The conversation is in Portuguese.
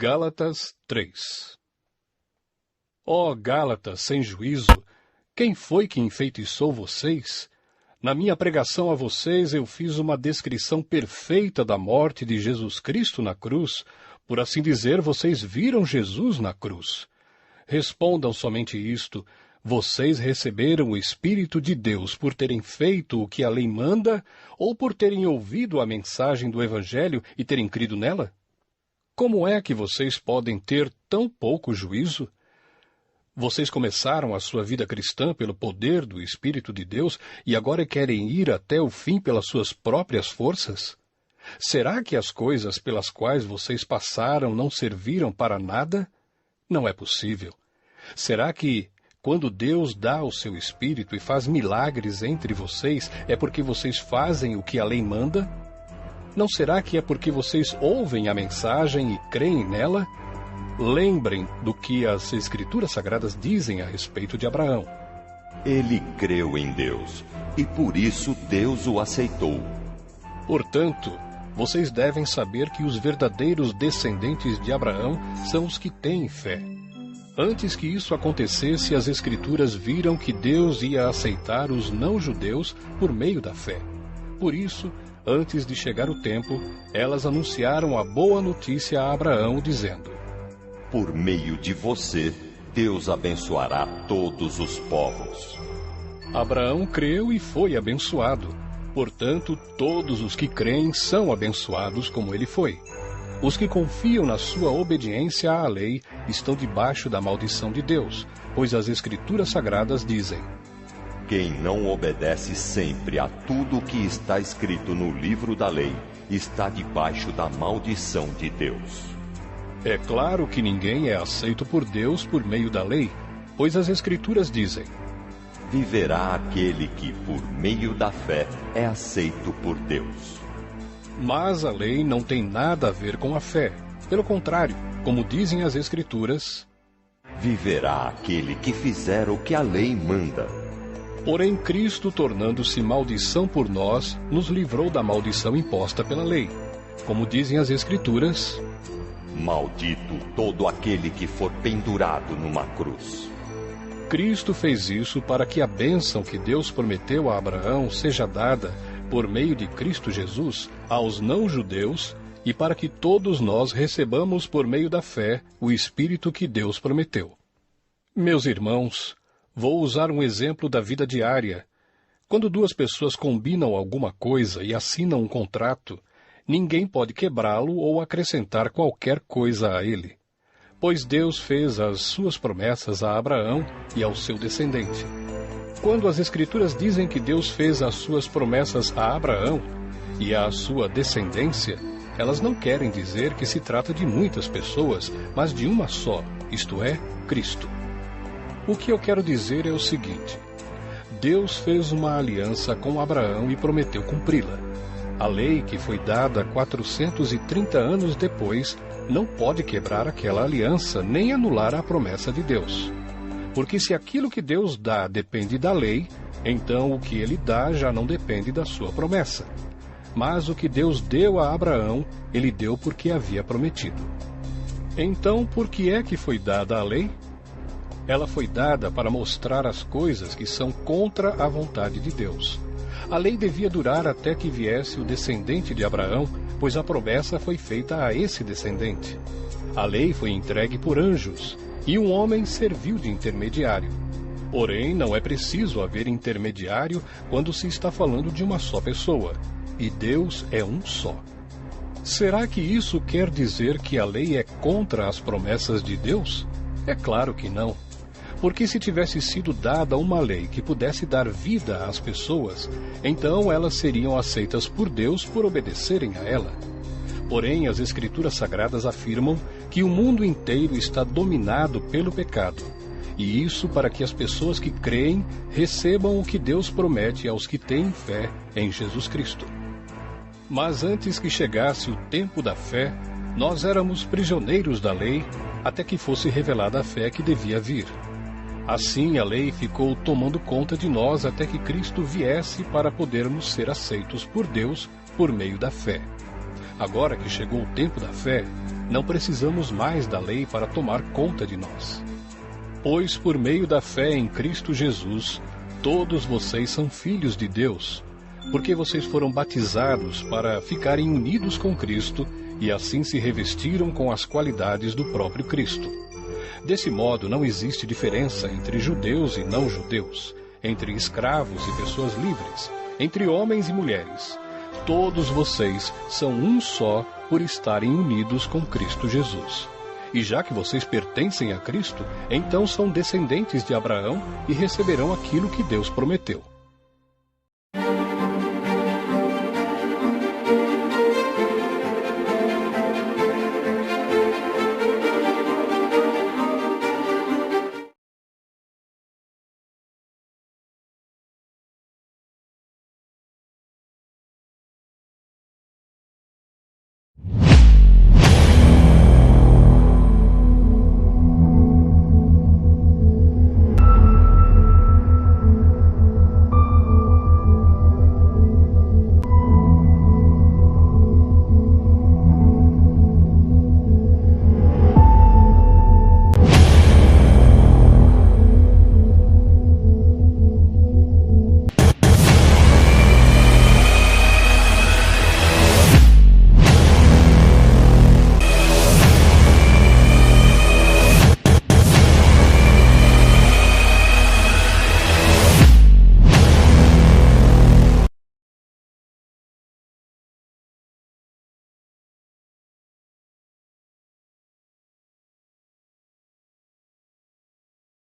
Gálatas 3. Ó Gálatas sem juízo, quem foi que enfeitiçou vocês? Na minha pregação a vocês eu fiz uma descrição perfeita da morte de Jesus Cristo na cruz. Por assim dizer, vocês viram Jesus na cruz. Respondam somente isto: vocês receberam o Espírito de Deus por terem feito o que a lei manda, ou por terem ouvido a mensagem do Evangelho e terem crido nela? Como é que vocês podem ter tão pouco juízo? Vocês começaram a sua vida cristã pelo poder do Espírito de Deus e agora querem ir até o fim pelas suas próprias forças? Será que as coisas pelas quais vocês passaram não serviram para nada? Não é possível. Será que, quando Deus dá o seu Espírito e faz milagres entre vocês, é porque vocês fazem o que a lei manda? Não será que é porque vocês ouvem a mensagem e creem nela? Lembrem do que as Escrituras Sagradas dizem a respeito de Abraão. Ele creu em Deus, e por isso Deus o aceitou. Portanto, vocês devem saber que os verdadeiros descendentes de Abraão são os que têm fé. Antes que isso acontecesse, as Escrituras viram que Deus ia aceitar os não-judeus por meio da fé. Por isso, antes de chegar o tempo, elas anunciaram a boa notícia a Abraão, dizendo: por meio de você, Deus abençoará todos os povos. Abraão creu e foi abençoado. Portanto, todos os que creem são abençoados como ele foi. Os que confiam na sua obediência à lei estão debaixo da maldição de Deus, pois as Escrituras Sagradas dizem: quem não obedece sempre a tudo o que está escrito no livro da lei está debaixo da maldição de Deus. É claro que ninguém é aceito por Deus por meio da lei, pois as Escrituras dizem: viverá aquele que, por meio da fé, é aceito por Deus. Mas a lei não tem nada a ver com a fé. Pelo contrário, como dizem as Escrituras: viverá aquele que fizer o que a lei manda. Porém, Cristo, tornando-se maldição por nós, nos livrou da maldição imposta pela lei. Como dizem as Escrituras: maldito todo aquele que for pendurado numa cruz. Cristo fez isso para que a bênção que Deus prometeu a Abraão seja dada, por meio de Cristo Jesus, aos não-judeus, e para que todos nós recebamos por meio da fé o Espírito que Deus prometeu. Meus irmãos, vou usar um exemplo da vida diária. Quando duas pessoas combinam alguma coisa e assinam um contrato, ninguém pode quebrá-lo ou acrescentar qualquer coisa a ele, pois Deus fez as suas promessas a Abraão e ao seu descendente. Quando as Escrituras dizem que Deus fez as suas promessas a Abraão e à sua descendência, elas não querem dizer que se trata de muitas pessoas, mas de uma só, isto é, Cristo. O que eu quero dizer é o seguinte: Deus fez uma aliança com Abraão e prometeu cumpri-la. A lei, que foi dada 430 anos depois, não pode quebrar aquela aliança nem anular a promessa de Deus. Porque se aquilo que Deus dá depende da lei, então o que ele dá já não depende da sua promessa. Mas o que Deus deu a Abraão, ele deu porque havia prometido. Então, por que é que foi dada a lei? Ela foi dada para mostrar as coisas que são contra a vontade de Deus. A lei devia durar até que viesse o descendente de Abraão, pois a promessa foi feita a esse descendente. A lei foi entregue por anjos, e um homem serviu de intermediário. Porém, não é preciso haver intermediário quando se está falando de uma só pessoa, e Deus é um só. Será que isso quer dizer que a lei é contra as promessas de Deus? É claro que não. Porque se tivesse sido dada uma lei que pudesse dar vida às pessoas, então elas seriam aceitas por Deus por obedecerem a ela. Porém, as Escrituras Sagradas afirmam que o mundo inteiro está dominado pelo pecado, e isso para que as pessoas que creem recebam o que Deus promete aos que têm fé em Jesus Cristo. Mas antes que chegasse o tempo da fé, nós éramos prisioneiros da lei até que fosse revelada a fé que devia vir. Assim, a lei ficou tomando conta de nós até que Cristo viesse para podermos ser aceitos por Deus por meio da fé. Agora que chegou o tempo da fé, não precisamos mais da lei para tomar conta de nós. Pois por meio da fé em Cristo Jesus, todos vocês são filhos de Deus, porque vocês foram batizados para ficarem unidos com Cristo e assim se revestiram com as qualidades do próprio Cristo. Desse modo, não existe diferença entre judeus e não-judeus, entre escravos e pessoas livres, entre homens e mulheres. Todos vocês são um só por estarem unidos com Cristo Jesus. E já que vocês pertencem a Cristo, então são descendentes de Abraão e receberão aquilo que Deus prometeu.